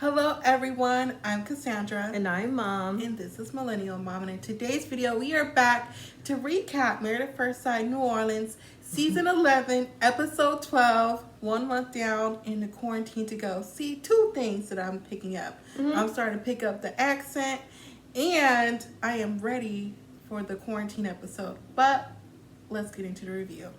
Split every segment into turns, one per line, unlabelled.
Hello everyone, I'm Cassandra.
And I'm Mom.
And this is Millennial and Mom. And in today's video, we are back to recap Married at First Sight New Orleans, Season 11, Episode 12, 1 month down in the quarantine to go. See, two things that I'm picking up. I'm starting to pick up the accent, and I am ready for the quarantine episode. But let's get into the review.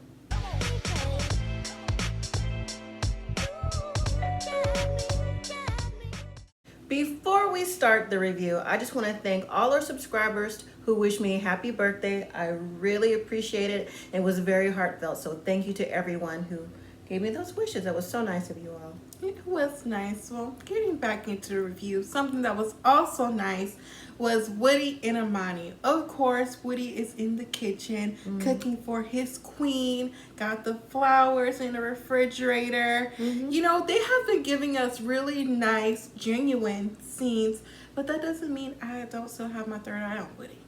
Before we start the review, I just want to thank all our subscribers who wished me a happy birthday. I really appreciate it. It was very heartfelt. So thank you to everyone who gave me those wishes. That was so nice of you all.
It was nice. Well, getting back into the review, something that was also nice was Woody and Amani. Of course, Woody is in the kitchen cooking for his queen, got the flowers in the refrigerator. You know, they have been giving us really nice, genuine scenes, but that doesn't mean I don't still have my third eye on Woody.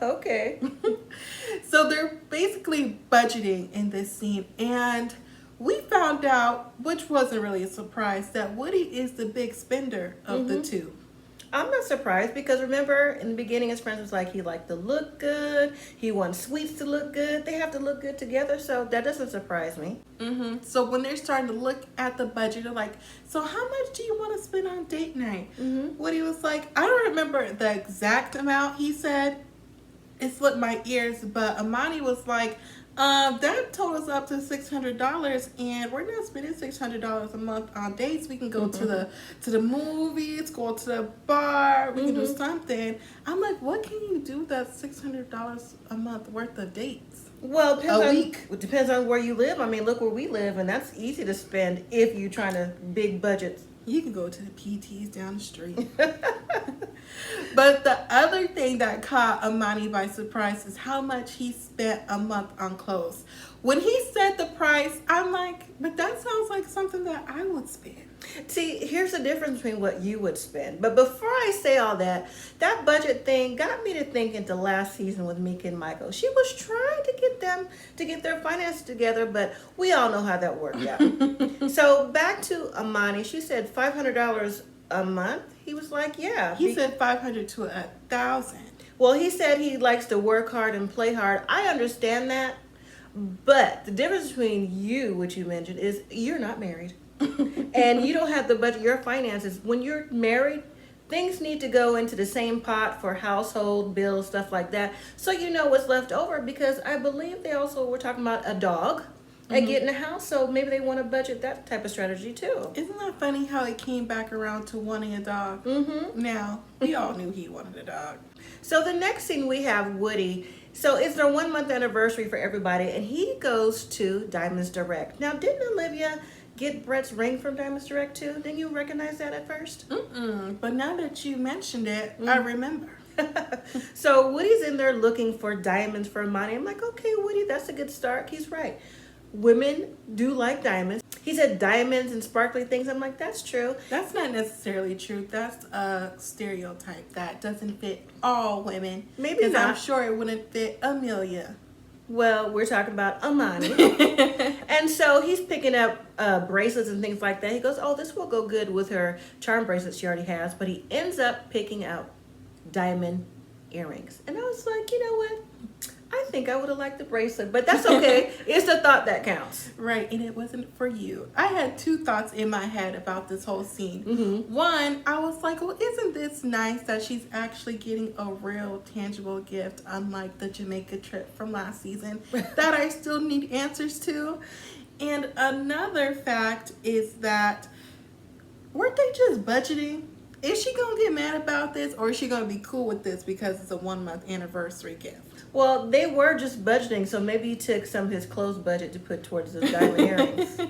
Okay.
So they're basically budgeting in this scene, and we found out, which wasn't really a surprise, that Woody is the big spender of the two.
I'm not surprised because remember in the beginning his friends was like he liked to look good, he wants sweets to look good, they have to look good together, so that doesn't surprise me.
So when they're starting to look at the budget, they're like, so how much do you want to spend on date night? Woody was like, I don't remember the exact amount he said. It slipped my ears, but Amani was like, that totals up to $600, and we're not spending $600 a month on dates. We can go to the movies, go to the bar, we can do something. I'm like, what can you do that's $600 a month worth of dates?
Well,
Week.
Depends on where you live. I mean, look where we live, and that's easy to spend if you're trying to big budget.
You can go to the PTs down the street. But the other thing that caught Amani by surprise is how much he spent a month on clothes. When he said the price, I'm like, but that sounds like something that I would spend.
See, here's the difference between what you would spend. But before I say all that, that budget thing got me to thinking to last season with Mika and Michael. She was trying to get them to get their finances together, but we all know how that worked out. So back to Amani, she said $500 a month. He was like, yeah.
He said 500 to 1,000.
Well, he said he likes to work hard and play hard. I understand that. But the difference between you, which you mentioned, is you're not married. And you don't have to budget your finances. When you're married, things need to go into the same pot for household bills, stuff like that. So you know what's left over, because I believe they also were talking about a dog and getting a house. So maybe they want to budget that type of strategy too.
Isn't that funny how it came back around to wanting a dog? Now, we all knew he wanted a dog.
So the next scene we have Woody. So it's their 1 month anniversary for everybody, and he goes to Diamonds Direct. Now, didn't Olivia get Brett's ring from Diamonds Direct too? Didn't you recognize that at first?
But now that you mentioned it, I remember.
So Woody's in there looking for diamonds for Amani. I'm like, okay, Woody, that's a good start. He's right. Women do like diamonds. He said diamonds and sparkly things. I'm like, that's true.
That's not necessarily true. That's a stereotype that doesn't fit all women.
Maybe not.
I'm sure it wouldn't fit Amelia.
Well, we're talking about Amani. And so he's picking up bracelets and things like that. He goes, oh, this will go good with her charm bracelet she already has. But he ends up picking out diamond earrings. And I was like, you know what? I think I would have liked the bracelet, but that's okay. It's the thought that counts.
Right, and it wasn't for you. I had two thoughts in my head about this whole scene. One, I was like, well, isn't this nice that she's actually getting a real tangible gift, unlike the Jamaica trip from last season that I still need answers to? And another fact is that, weren't they just budgeting? Is she going to get mad about this, or is she going to be cool with this because it's a 1 month anniversary gift?
Well, they were just budgeting, so maybe he took some of his clothes budget to put towards those diamond earrings.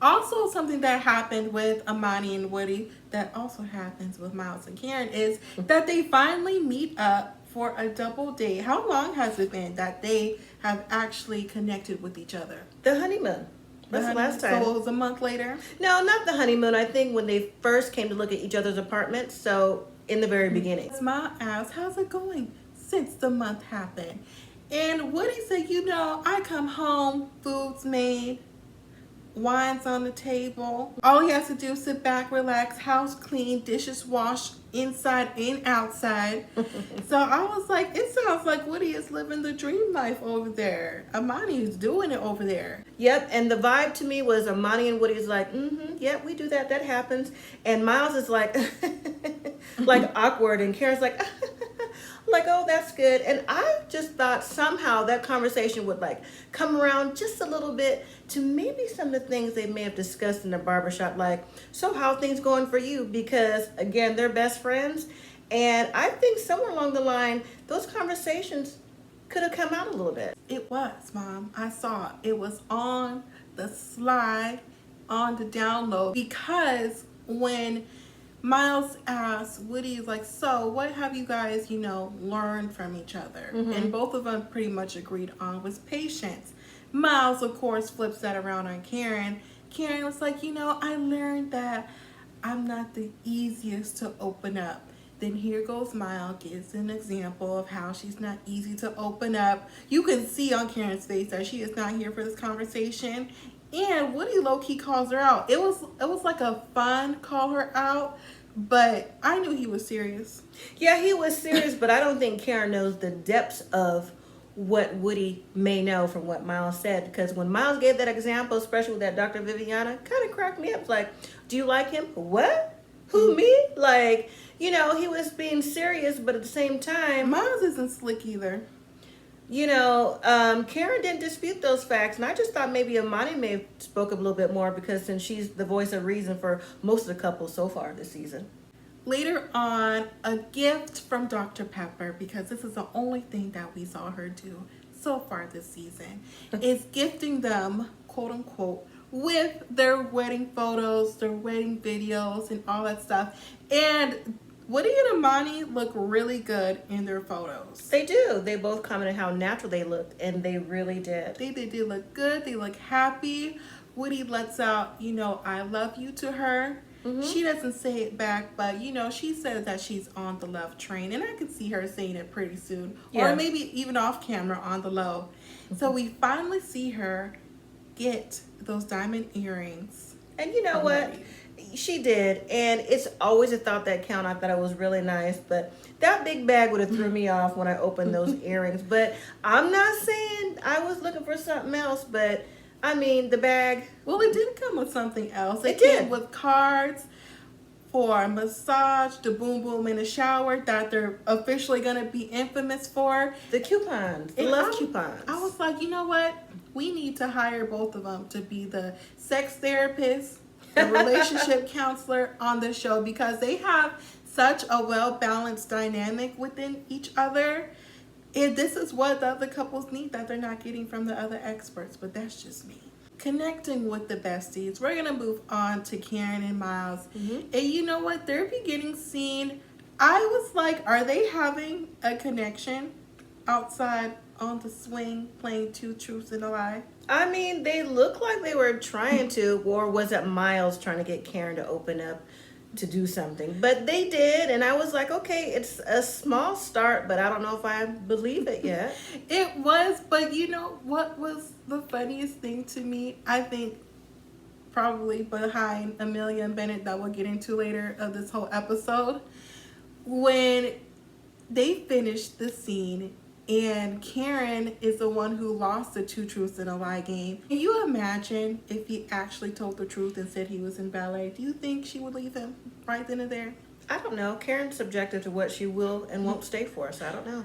Also, something that happened with Amani and Woody that also happens with Miles and Karen is that they finally meet up for a double date. How long has it been that they have actually connected with each other?
The honeymoon. That's the last time.
So it was a month later?
No, not the honeymoon. I think when they first came to look at each other's apartments, so in the very beginning.
Ma asked, how's it going since the month happened? And Woody said, you know, I come home, food's made, wine's on the table. All he has to do is sit back, relax, house clean, dishes washed inside and outside. So I was like, it sounds like Woody is living the dream life over there. Amani is doing it over there.
Yep, and the vibe to me was Amani and Woody's like, yep, we do that. That happens. And Miles is like, like awkward, and Karen's like, like, oh, that's good. And I just thought somehow that conversation would like come around just a little bit to maybe some of the things they may have discussed in the barbershop, like, so how are things going for you? Because again, they're best friends. And I think somewhere along the line, those conversations could have come out a little bit.
It was, Mom. I saw it. It was on the slide, on the download. Because when Miles asked, Woody's like, so what have you guys, learned from each other? And both of them pretty much agreed on was patience. Miles, of course, flips that around on Karen. Karen was like, I learned that I'm not the easiest to open up. Then here goes Miles, gives an example of how she's not easy to open up. You can see on Karen's face that she is not here for this conversation. And Woody low-key calls her out. It was like a fun call her out, but I knew he was serious.
Yeah, he was serious, but I don't think Karen knows the depths of what Woody may know from what Miles said. Because when Miles gave that example, especially with that Dr. Viviana, kind of cracked me up. Like, do you like him? What? Who, me? Like, he was being serious, but at the same time,
Miles isn't slick either.
Karen didn't dispute those facts, and I just thought maybe Amani may have spoke up a little bit more because since she's the voice of reason for most of the couples so far this season.
Later on, a gift from Dr. Pepper, because this is the only thing that we saw her do so far this season, is gifting them, quote unquote, with their wedding photos, their wedding videos, and all that stuff. And Woody and Amani look really good in their photos.
They do. They both commented how natural they looked, and they really did.
They did look good. They look happy. Woody lets out, I love you to her. She doesn't say it back, but, she says that she's on the love train, and I could see her saying it pretty soon. Yeah. Or maybe even off camera on the low. So we finally see her get those diamond earrings.
And you know what? She did, and it's always a thought that count. I thought it was really nice, but that big bag would have threw me off when I opened those earrings. But I'm not saying I was looking for something else, but I mean the bag.
Well, it did come with something else.
It did.
Came with cards for a massage, the boom boom in the shower that they're officially gonna be infamous for.
The coupons, the love coupons.
I was like, you know what? We need to hire both of them to be the sex therapist, the relationship counselor on the show, because they have such a well-balanced dynamic within each other. And this is what the other couples need that they're not getting from the other experts, but that's just me. Connecting with the besties, we're gonna move on to Karen and Miles. And you know what? Their beginning scene, I was like, are they having a connection outside on the swing playing Two Truths and a Lie?
I mean, they look like they were trying to, or was it Miles trying to get Karen to open up to do something? But they did, and I was like, okay, it's a small start, but I don't know if I believe it yet.
It was, but you know what was the funniest thing to me? I think probably behind Amelia and Bennett, that we'll get into later of this whole episode, when they finished the scene and Karen is the one who lost the Two Truths and a Lie game. Can you imagine if he actually told the truth and said he was in ballet? Do you think she would leave him right then and there?
I don't know. Karen's subjective to what she will and won't stay for, so I don't know.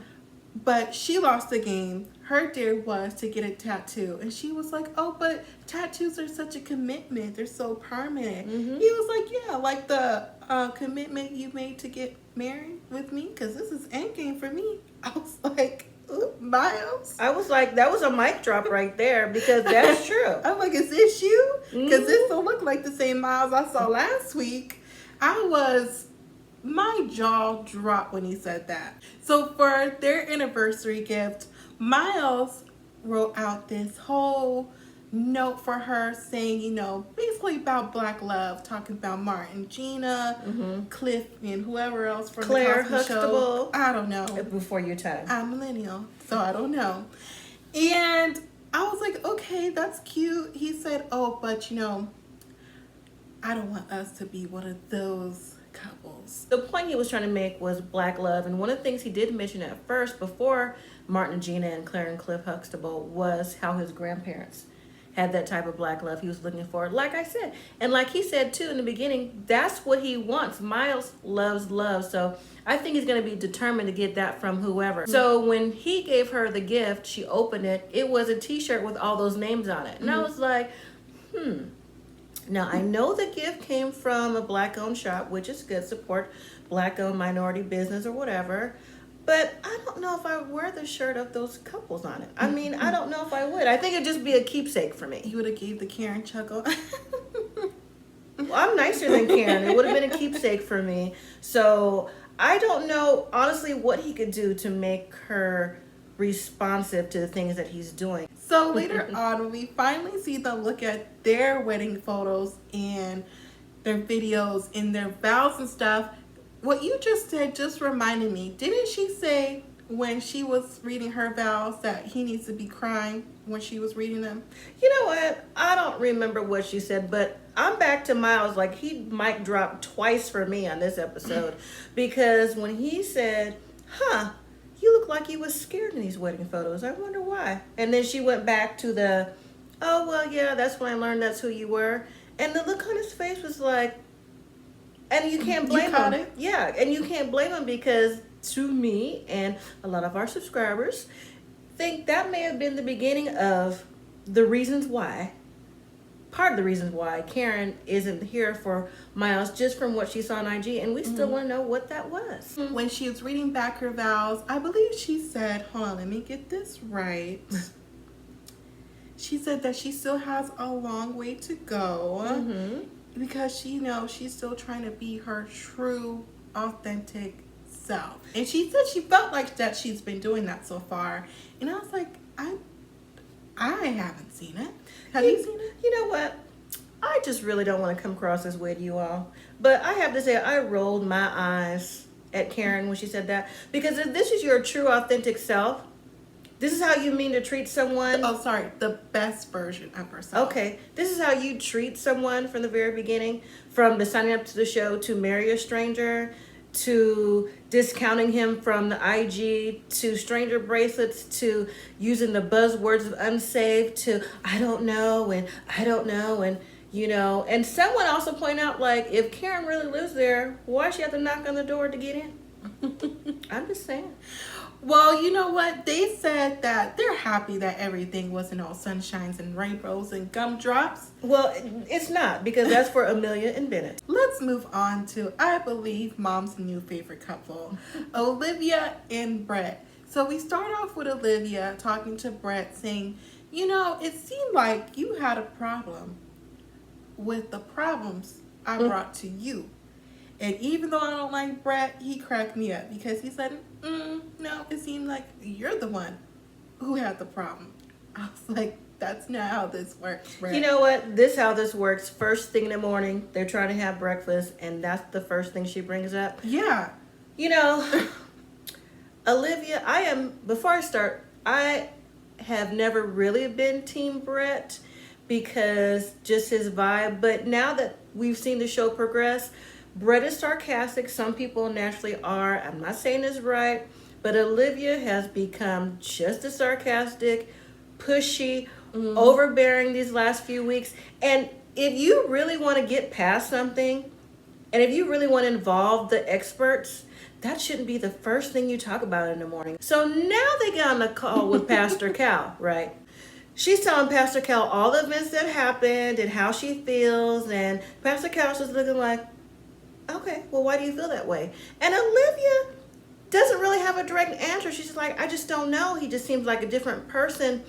But she lost the game. Her dare was to get a tattoo. And she was like, oh, but tattoos are such a commitment. They're so permanent. He was like, yeah, like the commitment you made to get married with me, because this is endgame for me. I was like, ooh, Miles.
I was like, that was a mic drop right there, because that's true.
I'm like, is this you? Because this don't look like the same Miles I saw last week. My jaw dropped when he said that. So for their anniversary gift, Miles wrote out this whole note for her saying, basically about Black love, talking about Martin, Gina, Cliff, and whoever else from
Claire,
the Cosby Show. I don't know.
Before your time.
I'm millennial, so I don't know. And I was like, okay, that's cute. He said, oh, but you know, I don't want us to be one of those couples.
The point he was trying to make was black love, and one of the things he did mention at first, before Martin and Gina and Claire and Cliff Huxtable, was how his grandparents had that type of black love he was looking for. Like I said, and like he said too in the beginning, that's what he wants. Miles loves love, so I think he's going to be determined to get that from whoever. So when he gave her the gift, she opened it. It was a t-shirt with all those names on it. And I was like, Now, I know the gift came from a black-owned shop, which is good, support black-owned minority business or whatever. But I don't know if I would wear the shirt of those couples on it. I mean, I don't know if I would. I think it'd just be a keepsake for me.
You would have gave the Karen chuckle.
Well, I'm nicer than Karen. It would have been a keepsake for me. So I don't know, honestly, what he could do to make her responsive to the things that he's doing.
So later on, we finally see them look at their wedding photos and their videos and their vows and stuff. What you just said just reminded me. Didn't she say when she was reading her vows that he needs to be crying when she was reading them?
You know what? I don't remember what she said, but I'm back to Miles. Like, he mic dropped twice for me on this episode because when he said, you look like you was scared in these wedding photos. I wonder why. And then she went back to the, oh, well, yeah, that's when I learned that's who you were. And the look on his face was like, and you can't blame him.
It?
Yeah, and you can't blame him because to me and a lot of our subscribers think that may have been the beginning of the reasons why, part of the reasons why Karen isn't here for Miles, just from what she saw on IG, and we still want to know what that was.
When she was reading back her vows, I believe she said, hold on, let me get this right. She said that she still has a long way to go because she's still trying to be her true, authentic self. And she said she felt like that she's been doing that so far. And I was like, I haven't seen it. Have you seen it?
You know what? I just really don't want to come across this way to you all. But I have to say, I rolled my eyes at Karen when she said that. Because if this is your true, authentic self, this is how you mean to treat someone.
Oh, sorry. The best version of herself.
Okay. This is how you treat someone from the very beginning. From the signing up to the show to marry a stranger, to discounting him from the IG, to stranger bracelets, to using the buzzwords of unsaved, to I don't know, and you know. And someone also pointed out, like, if Karen really lives there, why she have to knock on the door to get in? I'm just saying.
Well, you know what? They said that they're happy that everything wasn't all sunshines and rainbows and gumdrops.
Well, it's not, because that's for Amelia and Bennett.
Let's move on to, I believe, Mom's new favorite couple, Olivia and Brett. So we start off with Olivia talking to Brett saying, you know, it seemed like you had a problem with the problems I brought to you. And even though I don't like Brett, he cracked me up because he said, no, it seemed like you're the one who had the problem. I was like, that's not how this works, Brett.
You know what? This is how this works. First thing in the morning, they're trying to have breakfast, and that's the first thing she brings up.
Yeah.
You know, Olivia, before I start, I have never really been Team Brett because just his vibe. But now that we've seen the show progress, Brett is sarcastic. Some people naturally are. I'm not saying this right, but Olivia has become just as sarcastic, pushy, overbearing these last few weeks. And if you really want to get past something, and if you really want to involve the experts, that shouldn't be the first thing you talk about in the morning. So now they get on the call with Pastor Cal, right? She's telling Pastor Cal all the events that happened and how she feels, and Pastor Cal's just looking like, okay, well, why do you feel that way? And Olivia doesn't really have a direct answer. She's just like, I just don't know. He just seems like a different person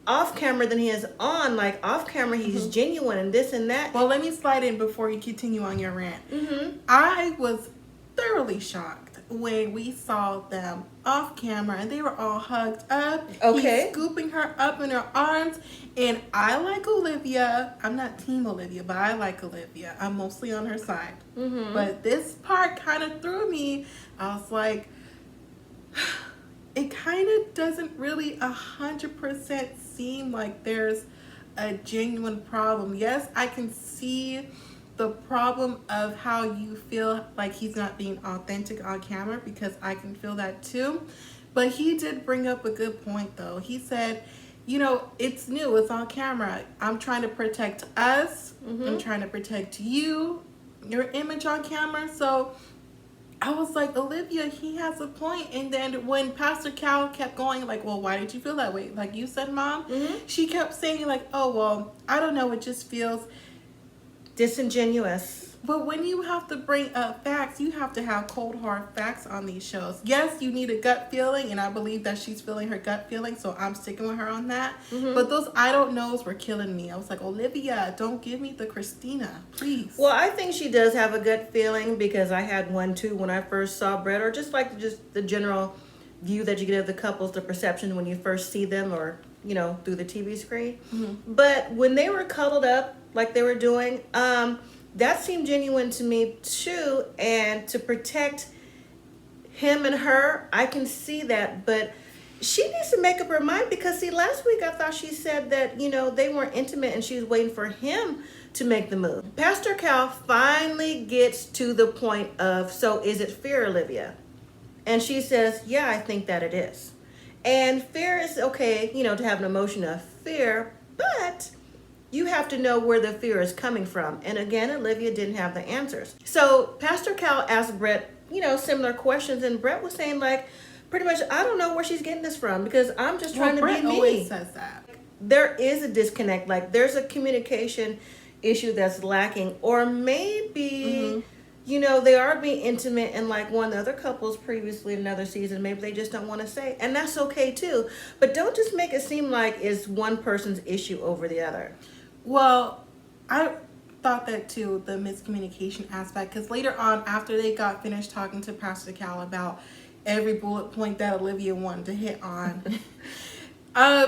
off camera than he is on. Like, off camera, he's genuine and this and that.
Well, let me slide in before you continue on your rant. I was thoroughly shocked when we saw them off camera and they were all hugged up.
Okay.
He's scooping her up in her arms. And I like Olivia. I'm not Team Olivia, but I like Olivia. I'm mostly on her side. But this part kind of threw me. I was like, it kind of doesn't really 100% seem like there's a genuine problem. Yes, I can see the problem of how you feel like he's not being authentic on camera, because I can feel that too. But he did bring up a good point though. He said, you know, it's new, it's on camera. I'm trying to protect us. I'm trying to protect you, your image on camera. So I was like, Olivia, he has a point. And then when Pastor Cal kept going, like, well, why did you feel that way? Like you said, Mom, she kept saying, like, oh, well, I don't know. It just feels
disingenuous.
But when you have to bring up facts, you have to have cold, hard facts on these shows. Yes, you need a gut feeling, and I believe that she's feeling her gut feeling, so I'm sticking with her on that. But those I don't knows were killing me. I was like, Olivia, don't give me the Christina, please.
Well, I think she does have a gut feeling, because I had one too when I first saw Brett, or just the general view that you get of the couples, the perception when you first see them, or you know, through the TV screen. But when they were cuddled up like they were doing, that seemed genuine to me too. And to protect him and her, I can see that. But she needs to make up her mind, because see, last week I thought she said that, you know, they weren't intimate and she was waiting for him to make the move. Pastor Cal finally gets to the point of, so is it fear, Olivia? And she says, yeah, I think that it is. And fear is okay, you know, to have an emotion of fear, but you have to know where the fear is coming from. And again, Olivia didn't have the answers. So Pastor Cal asked Brett, you know, similar questions, and Brett was saying, like, pretty much, I don't know where she's getting this from, because I'm just trying to
Brett
be me.
always says that.
There is a disconnect, like there's a communication issue that's lacking, or maybe you know, they are being intimate, and like one of the other couples previously in another season, maybe they just don't want to say, and that's okay too. But don't just make it seem like it's one person's issue over the other.
Well, I thought that too, the miscommunication aspect, because later on, after they got finished talking to Pastor Cal about every bullet point that Olivia wanted to hit on,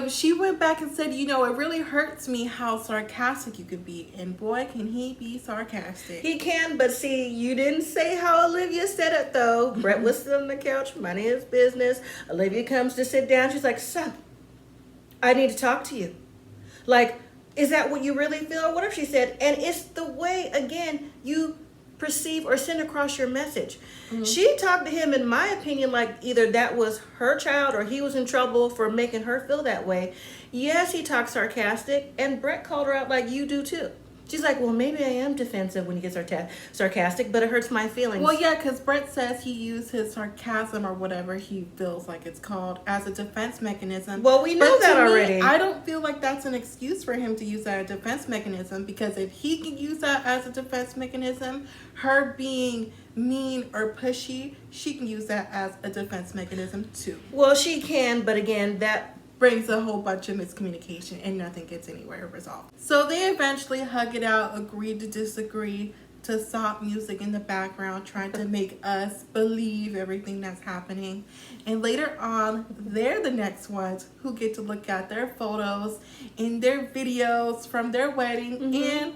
she went back and said, you know, it really hurts me how sarcastic you could be. And boy, can he be sarcastic.
He can, but see, you didn't say how Olivia said it though. Brett was sitting on the couch, minding his business. Olivia comes to sit down. She's like, so, I need to talk to you. Like, is that what you really feel? Or whatever she said. And it's the way, again, you perceive or send across your message. She talked to him, in my opinion, like either that was her child or he was in trouble for making her feel that way. Yes, he talked sarcastic, and Brett called her out like you do too. She's like, well, maybe I am defensive when you get sarcastic, but it hurts my feelings.
Well, yeah, because Brett says he used his sarcasm, or whatever he feels like it's called, as a defense mechanism.
Well, we know that already.
I don't feel like that's an excuse for him to use that as a defense mechanism, because if he can use that as a defense mechanism, her being mean or pushy, she can use that as a defense mechanism too.
Well, she can, but again, that
brings a whole bunch of miscommunication, and nothing gets anywhere resolved. So they eventually hug it out, agreed to disagree, to stop music in the background, trying to make us believe everything that's happening. And later on, they're the next ones who get to look at their photos and their videos from their wedding, and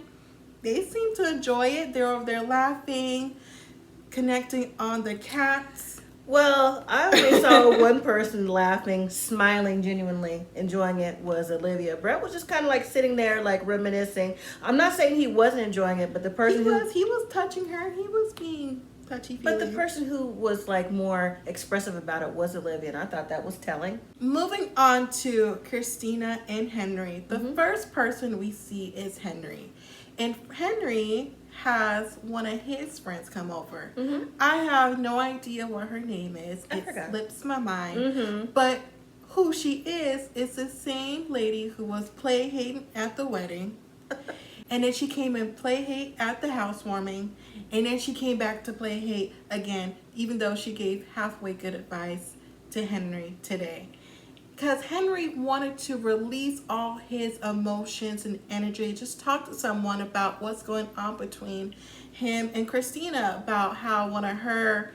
they seem to enjoy it. They're over there laughing, connecting on the cats.
Well, I only saw one person laughing, smiling, genuinely enjoying it, was Olivia. Brett was just kind of like sitting there, like reminiscing. I'm not saying he wasn't enjoying it, but the person
he was touching her. He was being touchy-feely.
But the person who was like more expressive about it was Olivia, and I thought that was telling.
Moving on to Christina and Henry. The first person we see is Henry. And Henry has one of his friends come over. I have no idea what her name is. It slips my mind. But who she is the same lady who was play-hating at the wedding. And then she came and play-hate at the housewarming. And then she came back to play-hate again, even though she gave halfway good advice to Henry today. Because Henry wanted to release all his emotions and energy, just talk to someone about what's going on between him and Christina, about how one of her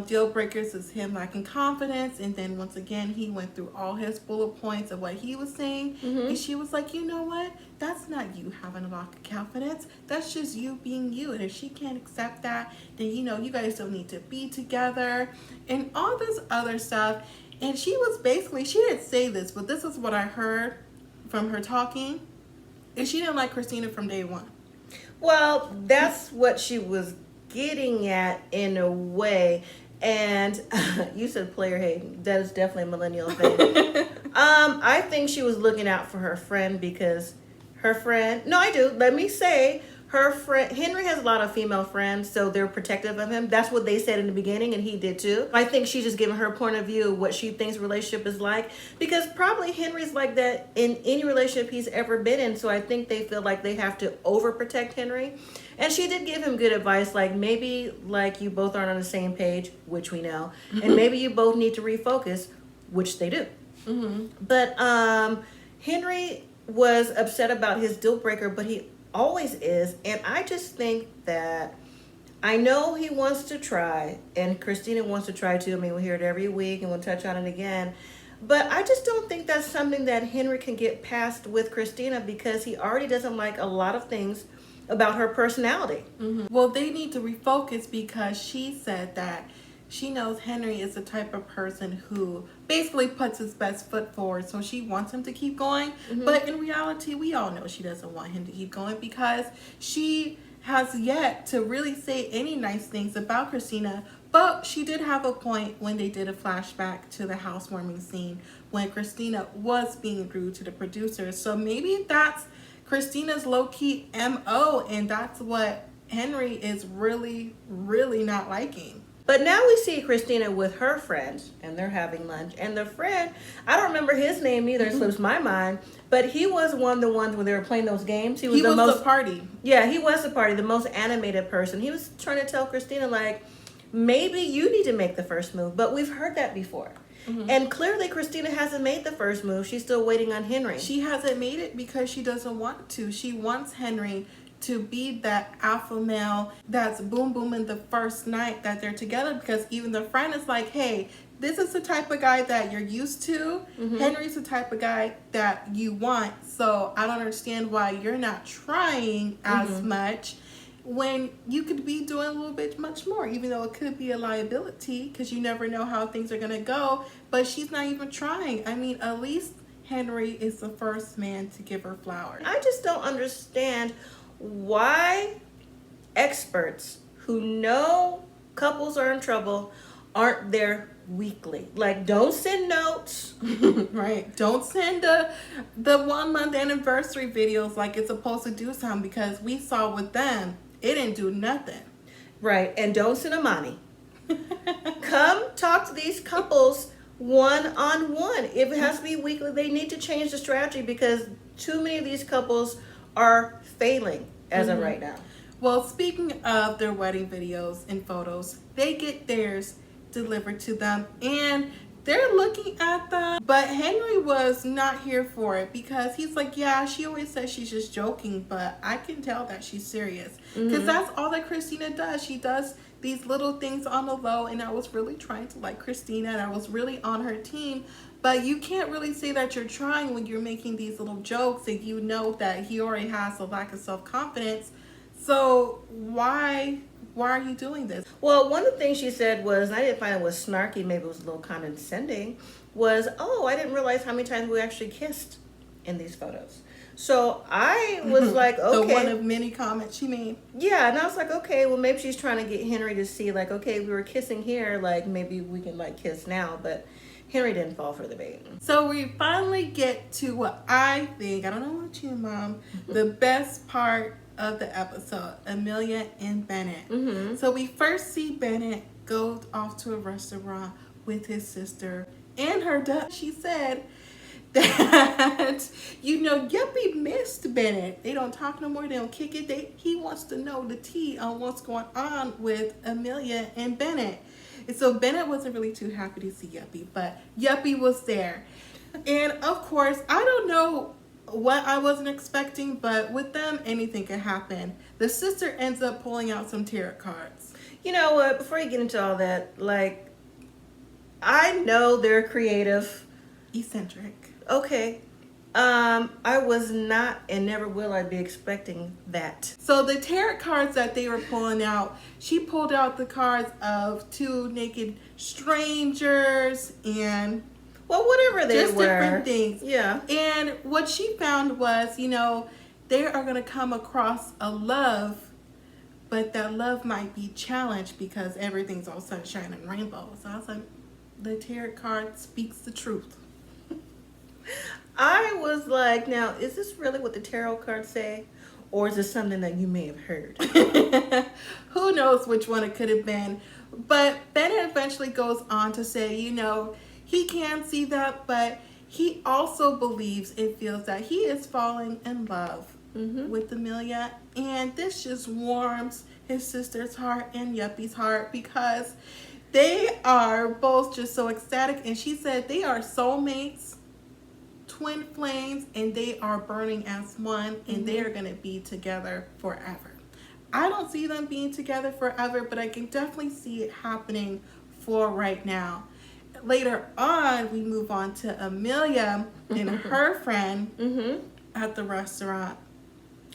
deal breakers is him lacking confidence. And then once again, he went through all his bullet points of what he was saying. And she was like, you know what? That's not you having a lack of confidence. That's just you being you. And if she can't accept that, then, you know, you guys don't need to be together and all this other stuff. And she was basically, she didn't say this, but this is what I heard from her talking. And she didn't like Christina from day one.
Well, that's what she was getting at in a way. And you said player hate. That is definitely a millennial thing. I think she was looking out for her friend because her friend, no, I do. Let me say, her friend, Henry has a lot of female friends, so they're protective of him. That's what they said in the beginning, and he did too. I think she's just giving her point of view, what she thinks relationship is like, because probably Henry's like that in any relationship he's ever been in, so I think they feel like they have to overprotect Henry. And she did give him good advice, like maybe like you both aren't on the same page, which we know, and maybe you both need to refocus, which they do. But Henry was upset about his deal breaker, but he always is. And I just think that I know he wants to try, and Christina wants to try too. I mean, we hear it every week and we'll touch on it again. But I just don't think that's something that Henry can get past with Christina, because he already doesn't like a lot of things about her personality.
Well, they need to refocus, because she said that she knows Henry is the type of person who basically puts his best foot forward, so she wants him to keep going. But in reality, we all know she doesn't want him to keep going, because she has yet to really say any nice things about Christina. But she did have a point when they did a flashback to the housewarming scene when Christina was being rude to the producers. So maybe that's Christina's low-key MO, and that's what Henry is really, really not liking.
But now we see Christina with her friends, and they're having lunch. And the friend, I don't remember his name either, it slips my mind, but he was one of the ones when they were playing those games. He was
the party.
Yeah, he was the party, the most animated person. He was trying to tell Christina, like, maybe you need to make the first move. But we've heard that before. And clearly Christina hasn't made the first move. She's still waiting on Henry.
She hasn't made it because she doesn't want to. She wants Henry to be that alpha male that's boom booming the first night that they're together, because even the friend is like, hey, this is the type of guy that you're used to. Henry's the type of guy that you want, so I don't understand why you're not trying as much when you could be doing a little bit much more, even though it could be a liability, because you never know how things are going to go. But she's not even trying. I mean, at least Henry is the first man to give her flowers.
I just don't understand why experts who know couples are in trouble aren't there weekly. Like, don't send notes.
Right. Don't send the 1 month anniversary videos like it's supposed to do something, because we saw with them, it didn't do nothing.
Right. And don't send Amani. Come talk to these couples one-on-one. If it has to be weekly, they need to change the strategy, because too many of these couples are failing as of right now.
Well, speaking of their wedding videos and photos, they get theirs delivered to them and they're looking at them. But Henry was not here for it, because he's like, yeah, she always says she's just joking, but I can tell that she's serious. Because that's all that Christina does. She does these little things on the low, and I was really trying to like Christina, and I was really on her team. But you can't really say that you're trying when you're making these little jokes and you know that he already has a lack of self-confidence. So why are you doing this?
Well, one of the things she said was, and I didn't find it was snarky, maybe it was a little condescending, was, oh, I didn't realize how many times we actually kissed in these photos. So I was like, okay.
The one of many comments she made.
Yeah, and I was like, okay, well, maybe she's trying to get Henry to see, like, okay, we were kissing here, like, maybe we can, like, kiss now, but Henry didn't fall for the bait.
So we finally get to what I think, I don't know about you, Mom, the best part of the episode, Amelia and Bennett. So we first see Bennett go off to a restaurant with his sister and her dad. She said that, you know, Yuppie missed Bennett. They don't talk no more. They don't kick it. He wants to know the tea on what's going on with Amelia and Bennett. And so Bennett wasn't really too happy to see Yuppie, but Yuppie was there. And of course, I don't know what I wasn't expecting, but with them, anything can happen. The sister ends up pulling out some tarot cards.
You know what? Before you get into all that, like, I know they're creative.
Eccentric.
Okay. I was not and never will I be expecting that.
So the tarot cards that they were pulling out, she pulled out the cards of two naked strangers and
Well, whatever they
just
were.
different things.
Yeah.
And what she found was, they are going to come across a love, but that love might be challenged because everything's all sunshine and rainbows. So I was like, the tarot card speaks the truth.
I was like, now, is this really what the tarot cards say? Or is this something that you may have heard?
Who knows which one it could have been. But Bennett eventually goes on to say, he can see that, but he also believes and feels that he is falling in love with Amelia. And this just warms his sister's heart and Yuppie's heart because they are both just so ecstatic. And she said they are soulmates, twin flames, and they are burning as one, and they are going to be together forever. I don't see them being together forever, but I can definitely see it happening for right now. Later on, we move on to Amelia and her friend at the restaurant.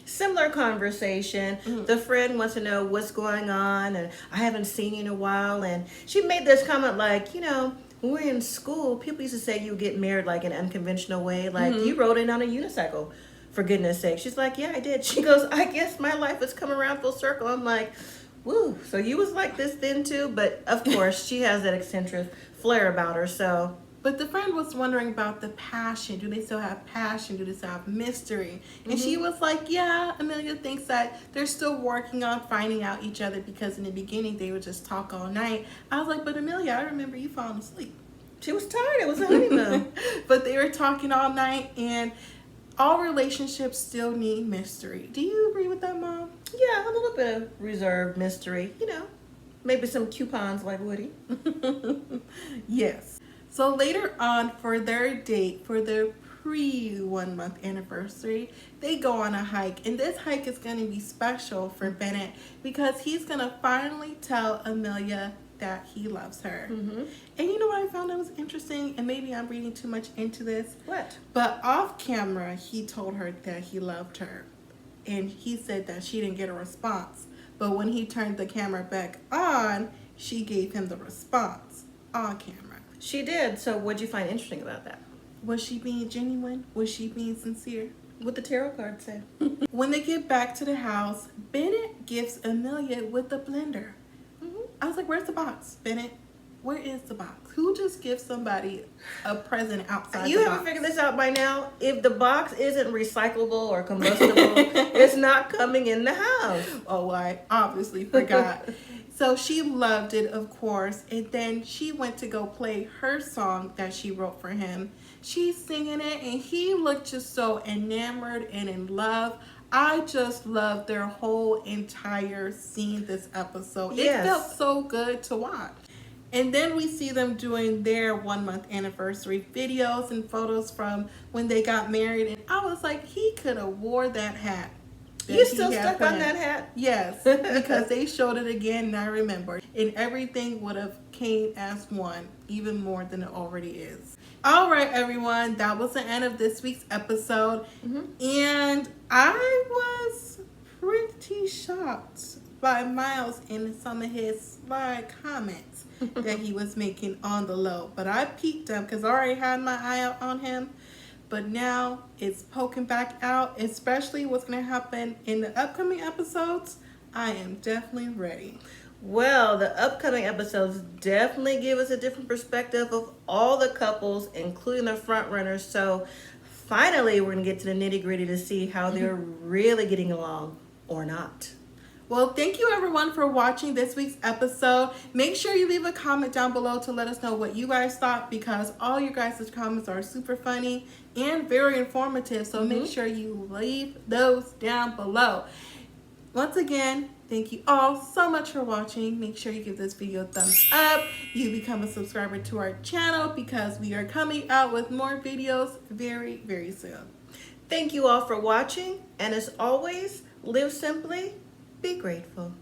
Similar conversation. The friend wants to know what's going on, and I haven't seen you in a while. And she made this comment like, when we were in school, people used to say you get married like in an unconventional way. Like, you rode in on a unicycle, for goodness sake. She's like, yeah, I did. She goes, I guess my life has come around full circle. I'm like, woo. So you was like this then too? But of course, she has that eccentric flair about her, so.
But the friend was wondering about the passion. Do they still have passion? Do they still have mystery? And she was like, yeah, Amelia thinks that they're still working on finding out each other because in the beginning they would just talk all night. I was like, but Amelia, I remember you falling asleep.
She was tired. It was a honeymoon.
But they were talking all night, and all relationships still need mystery. Do you agree with that, Mom?
Yeah, a little bit of reserved mystery. Maybe some coupons like Woody.
Yes. So later on, for their date, for their pre-1 month anniversary, they go on a hike. And this hike is going to be special for Bennett because he's going to finally tell Amelia that he loves her. And you know what I found that was interesting? And maybe I'm reading too much into this.
What?
But off camera, he told her that he loved her. And he said that she didn't get a response. But when he turned the camera back on, she gave him the response on camera.
She did. So what'd you find interesting about that?
Was she being genuine? Was she being sincere?
What the tarot card said.
When they get back to the house, Bennett gifts Amelia with the blender. I was like, where's the box, Bennett? Where is the box? Who just gives somebody a present outside
You
the
haven't
box?
figured this out by now? If the box isn't recyclable or combustible, it's not coming in the house.
Oh, I obviously forgot. So she loved it, of course, and then she went to go play her song that she wrote for him. She's singing it, and he looked just so enamored and in love. I just loved their whole entire scene this episode.
Yes.
It felt so good to watch. And then we see them doing their 1 month anniversary videos and photos from when they got married. And I was like, he could have wore that hat.
You still stuck on that hat?
Yes, because they showed it again and I remember. And everything would have came as one, even more than it already is. All right, everyone, that was the end of this week's episode. And I was pretty shocked by Miles and some of his sly comments that he was making on the low. But I peeked him because I already had my eye out on him. But now it's poking back out, especially what's going to happen in the upcoming episodes. I am definitely ready.
Well, the upcoming episodes definitely give us a different perspective of all the couples, including the front runners. So finally, we're going to get to the nitty gritty to see how they're really getting along or not.
Well, thank you everyone for watching this week's episode. Make sure you leave a comment down below to let us know what you guys thought because all your guys' comments are super funny and very informative. So make sure you leave those down below. Once again, thank you all so much for watching. Make sure you give this video a thumbs up. You become a subscriber to our channel because we are coming out with more videos very, very soon.
Thank you all for watching. And as always, live simply. Be grateful.